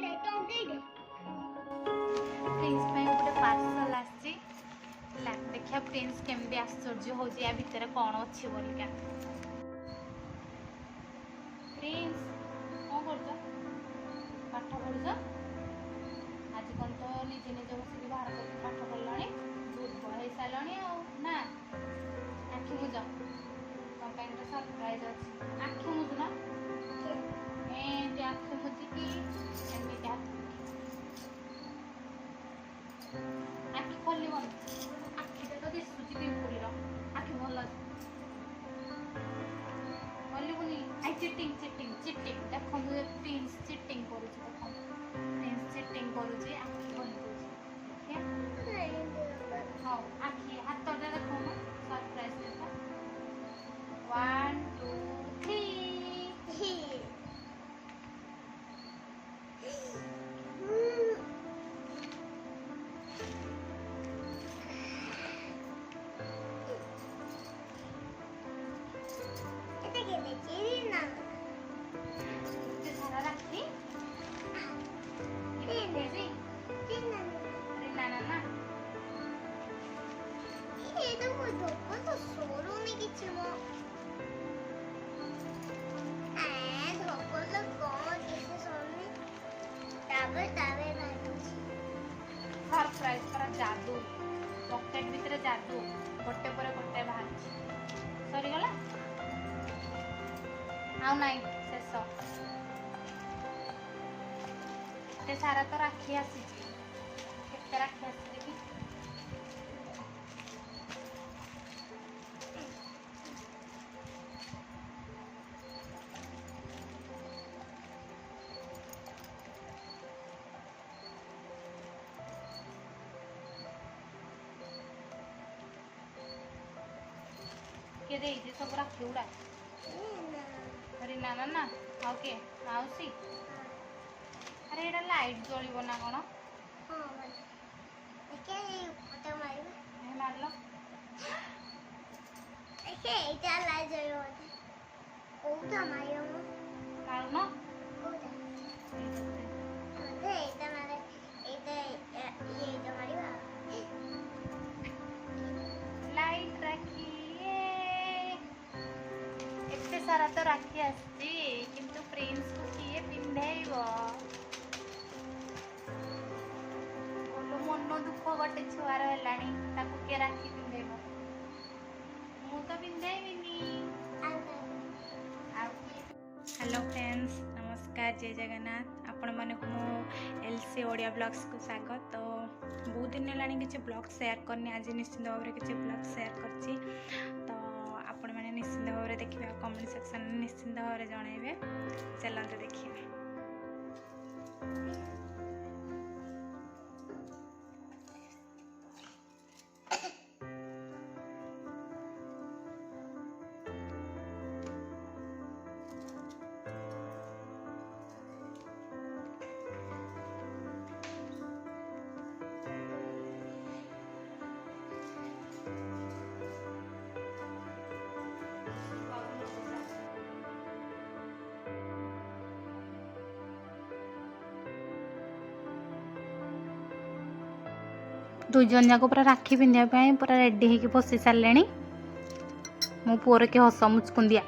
Prince गोटे parcel आसी देखिए प्रिंस केमती आश्चर्य हो भितर कौन अच्छी बोलिका प्रिंस कौन कर पाठ पढ़ुच आज कौन तो निजे निजे बस बाहर कर पाठ पढ़ला दुर्बल हो सारे ना आखि मुझ तुम तो सरप्राइज अच्छी आखि मुझुना आखि मुझिकी एमती आखि खोल आखिटा तो दिशुची पिंपुड़ीर आखि भल खोलबुनि आई चिटिंग चिटिंग चिटिंग देखो प्रिंस चिटिंग करुच प्रिंस चिटिंग करुच आखि बंद कर हाँ आखि हाथ देखो सरप्राइज देखो 1 2 3 सरप्राइज पर जादू पकेट भीतर जादू गोटे पर गोटे बाहर सरीगला आउ नाई शेष एते सारा तो राखी आसी केते राखी आसी कि के दे सब राखी उड़ा रीना ना आउ के माउसी अरे एटा लाइट जलिब ना कौन मारल मारुन लाइट राखी एते सारा तो राखी आसी किंतु प्रिंस को किए पिंधेब मन दुख गोटे छुआर है किए राखी पिंधेब मु तो पिंधेबिनी हेलो फ्रेंड्स नमस्कार जय जगन्नाथ आपण माने को एलसी ओडिया ब्लॉग्स को स्वागत तो बहुत दिन है किसी ब्लॉग शेयर करनी आज निश्चित भाव में किसी ब्लॉग शेयर करची तो आपण मैंने निश्चित भाव में देखिए कमेंट सेक्शन में निश्चित भाव में जनइबे चलते देखिए दुईजन जाक पूरा राखी पिंधा पूरा रेडी होगी बसी सारे मो पुअर के हस मुचकुंदिया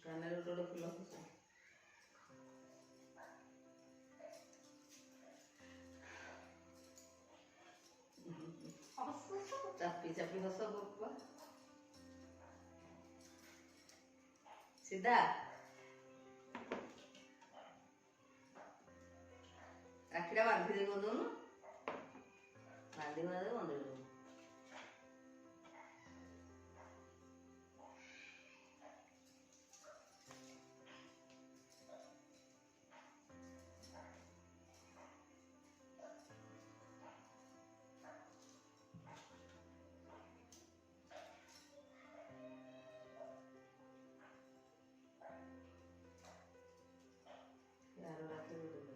कानरे गोटे फुल चापी चापी हस बाबा सीधा राखीटा बांधी दे दौन बांधी बना दे बंद कर यार राखी दे दे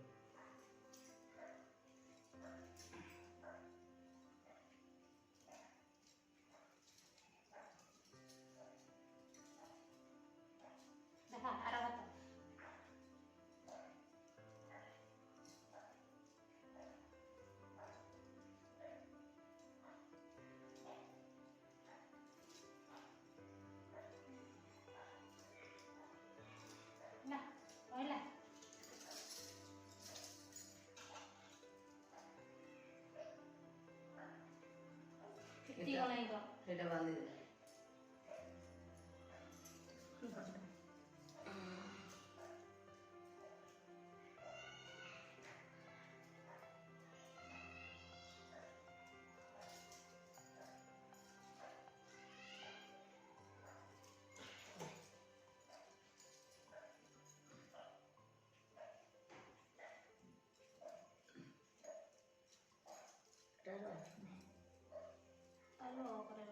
देखा आरो बात ना ओला कितनी वाला इधर सेटा बांधी दे हेलो करे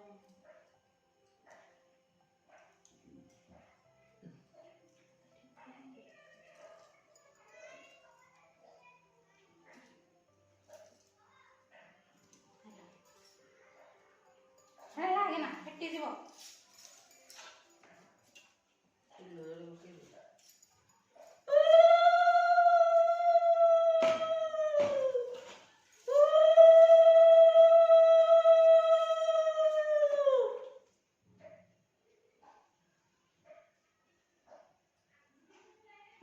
हे लागे ना पेटी जीव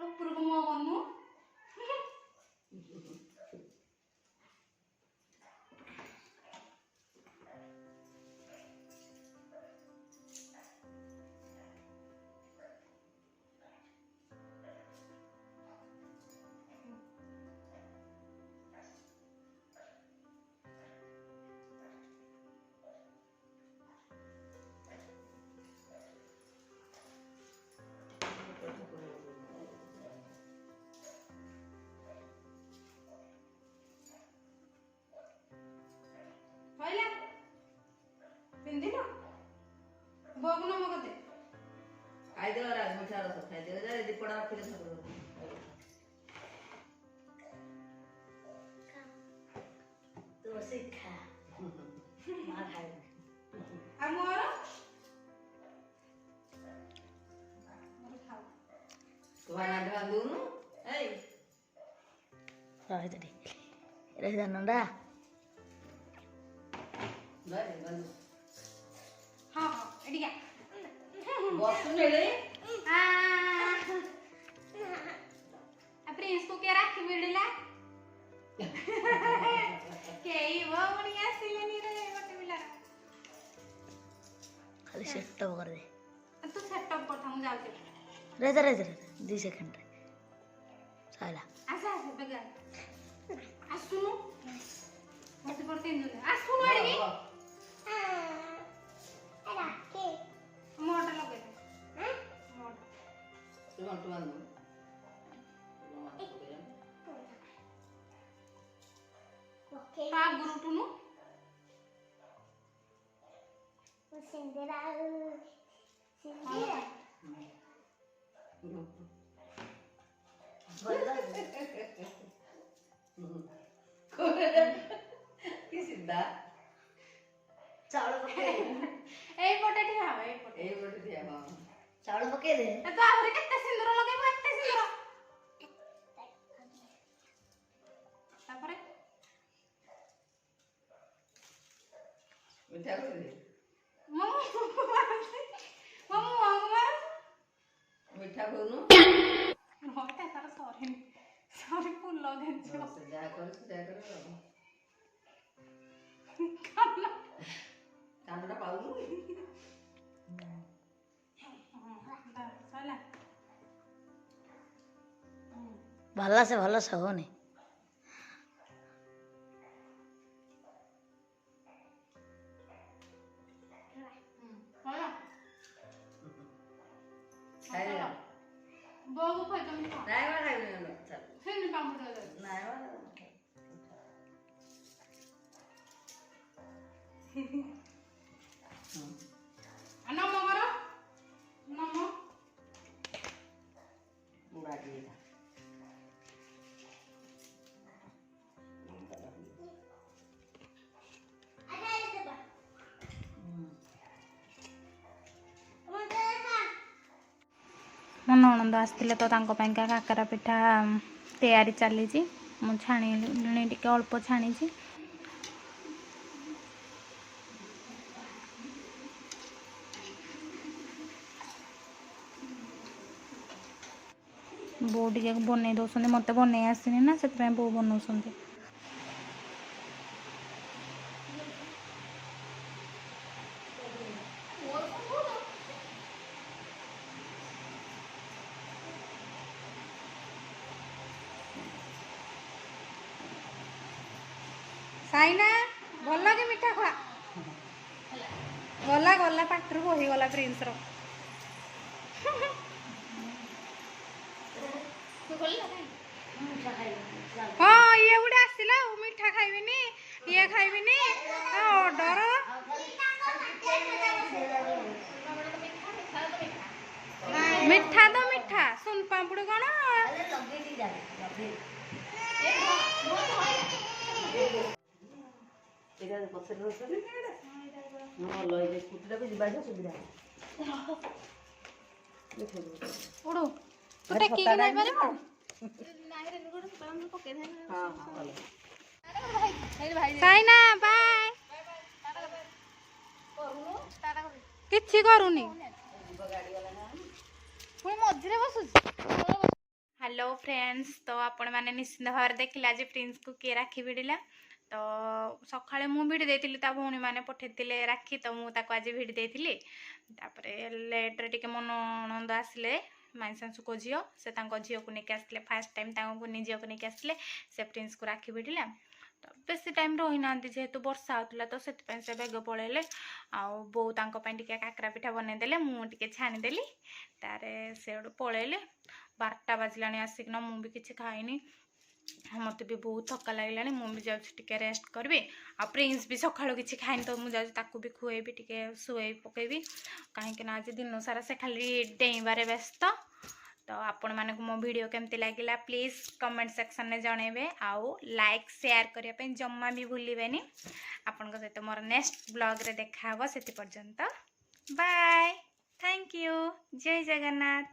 उपरको म भन्नु होइला पिंदिलो बगुना मगते खाई दे राज मिठा रस खाई दे जा दीपड़ा रखी दे ठाकुर तो सीखा मार खाए आ मोर मोर खाओ तुम्हारा नाम बांधू नु ए रहे तरी रहे जानंदा ले बांधू हां हां एडिया बस नेले आ प्रिंस को क्या राखी बिड़ला केई वो बढ़िया सिलेनी रे गोटे बिला खाली सेट अप कर दे तू सेटअप कर हम जाऊ रहे 2 सेकंड रे साला आसा आसा बेगा आसुनु मत पड़ते न आसुनु अड़गी राखी मोटा लगे हैं मोटा तू बांधू का गुरु टुनु सिंदरा की सीधा चावल पके ए पटे ठीक हवे ए पटे ए बोट दिया हां चावल पके दे ए तो आहुरी केते सिंदूर लगेबो एते सिंदूर तापरे मिठा कर दे मम्मू मार मिठा करूनु होता तार सॉरी फुल लगन छो जा कर कानडा पाउनु हां सला ଭଲ ସେ ହଉନି। ଖାଇଦେଲା। ବୋଉ ଖାଇଦମି ନାଇଁ ବା ଖାଇବିନି ଚାଲ। ସେମିତି ପାମ୍ପଡ଼ ଦେବେ ନାଇଁ ବା ନମ କର ନମ ବୁଢ଼ା ଟିକେ ମୋ ନଣନ୍ଦ ଆସିଥିଲେ ତ ତାଙ୍କ ପାଇଁକା କାକରା ପିଠା ତିଆରି ଚାଲିଛି। ମୁଁ ଛାଣିଲିଣି ଟିକେ ଅଳ୍ପ ଛାଣିଛି। ବୋଉ ଟିକେ ବନେଇ ଦେଉଛନ୍ତି, ମୋତେ ବନେଇ ଆସିନି ନା, ସେଥିପାଇଁ ବୋଉ ବନାଉଛନ୍ତି। ସାଇନା ଭଲ କି ମିଠା ଖୁଆ ଗଲା ଗଲା ପାଟିରୁ ବହିଗଲା ପ୍ରିନ୍ସର। ହଁ ଇଏ ଗୋଟେ ଆସିଲା ଆଉ ମିଠା ଖାଇବିନି ଇଏ ଖାଇବିନି ଅର୍ଡର ମିଠା ତ ମିଠା ସୁନ ପାମ୍ପୁଡି କଣ ଏଇଟା ପଛରେ ରହୁଛନ୍ତି ନା ଏଇଟା ଭଲ ହେଇଛି ସ୍କୁଟିଟାକୁ ଯିବା ଆସିବା ସୁବିଧା ଉଡୁ ତୁ ଟେକିକି ଯାଇପାରିବୁ? ସାଇନା ବାଏ କିଛି କରୁନି ପୁଣି ମଝିରେ ବସୁଛି। ହ୍ୟାଲୋ ଫ୍ରେଣ୍ଡସ୍, ତ ଆପଣମାନେ ନିଶ୍ଚିନ୍ତ ଭାବରେ ଦେଖିଲେ ଆଜି ପ୍ରିନ୍ସକୁ କିଏ ରାକ୍ଷୀ ଭିଡ଼ିଲା। ତ ସକାଳେ ମୁଁ ଭିଡ଼ି ଦେଇଥିଲି, ତା ଭଉଣୀମାନେ ପଠେଇଥିଲେ ରାକ୍ଷୀ, ତ ମୁଁ ତାକୁ ଆଜି ଭିଡ଼ି ଦେଇଥିଲି। ତାପରେ ଲେଟ୍ରେ ଟିକେ ମୋ ନଣନ୍ଦ ଆସିଲେ, ମାଇଁ ଶାଶୁଙ୍କ ଝିଅ, ସେ ତାଙ୍କ ଝିଅକୁ ନେଇକି ଆସିଥିଲେ, ଫାର୍ଷ୍ଟ ଟାଇମ୍ ତାଙ୍କ କୁନି ଝିଅକୁ ନେଇକି ଆସିଥିଲେ। ସେ ପ୍ରିନ୍ସକୁ ରାକ୍ଷୀ ଭିଡ଼ିଲା। ତ ବେଶୀ ଟାଇମ୍ ରହିନାହାନ୍ତି, ଯେହେତୁ ବର୍ଷା ହେଉଥିଲା ତ ସେଥିପାଇଁ ସେ ବେଗ ପଳେଇଲେ। ଆଉ ବୋଉ ତାଙ୍କ ପାଇଁ ଟିକେ କାକରା ପିଠା ବନେଇଦେଲେ, ମୁଁ ଟିକେ ଛାଣିଦେଲି। ତାରେ ସେଠୁ ପଳେଇଲେ। 12ଟା ବାଜିଲାଣି ଆସିକିନା ମୁଁ ବି କିଛି ଖାଇନି। ମୋତେ ବି ବହୁତ ଥକା ଲାଗିଲାଣି। ମୁଁ ବି ଯାଉଛି ଟିକେ ରେଷ୍ଟ କରିବି। ଆଉ ପ୍ରିନ୍ସ ବି ସକାଳୁ କିଛି ଖାଇନି, ତ ମୁଁ ଯାଉଛି ତାକୁ ବି ଖୁଆଇବି, ଟିକେ ଶୁଆଇ ପକାଇବି। କାହିଁକିନା ଆଜି ଦିନ ସାରା ସେ ଖାଲି ଡେଇଁବାରେ ବ୍ୟସ୍ତ। ତ ଆପଣମାନଙ୍କୁ ମୋ ଭିଡ଼ିଓ କେମିତି ଲାଗିଲା ପ୍ଲିଜ୍ କମେଣ୍ଟ ସେକ୍ସନରେ ଜଣାଇବେ। ଆଉ ଲାଇକ୍ ସେୟାର କରିବା ପାଇଁ ଜମା ବି ଭୁଲିବେନି। ଆପଣଙ୍କ ସହିତ ମୋର ନେକ୍ସଟ ବ୍ଲଗ୍ରେ ଦେଖା ହେବ। ସେଥି ପର୍ଯ୍ୟନ୍ତ bye, thank you, Jai Jagannath.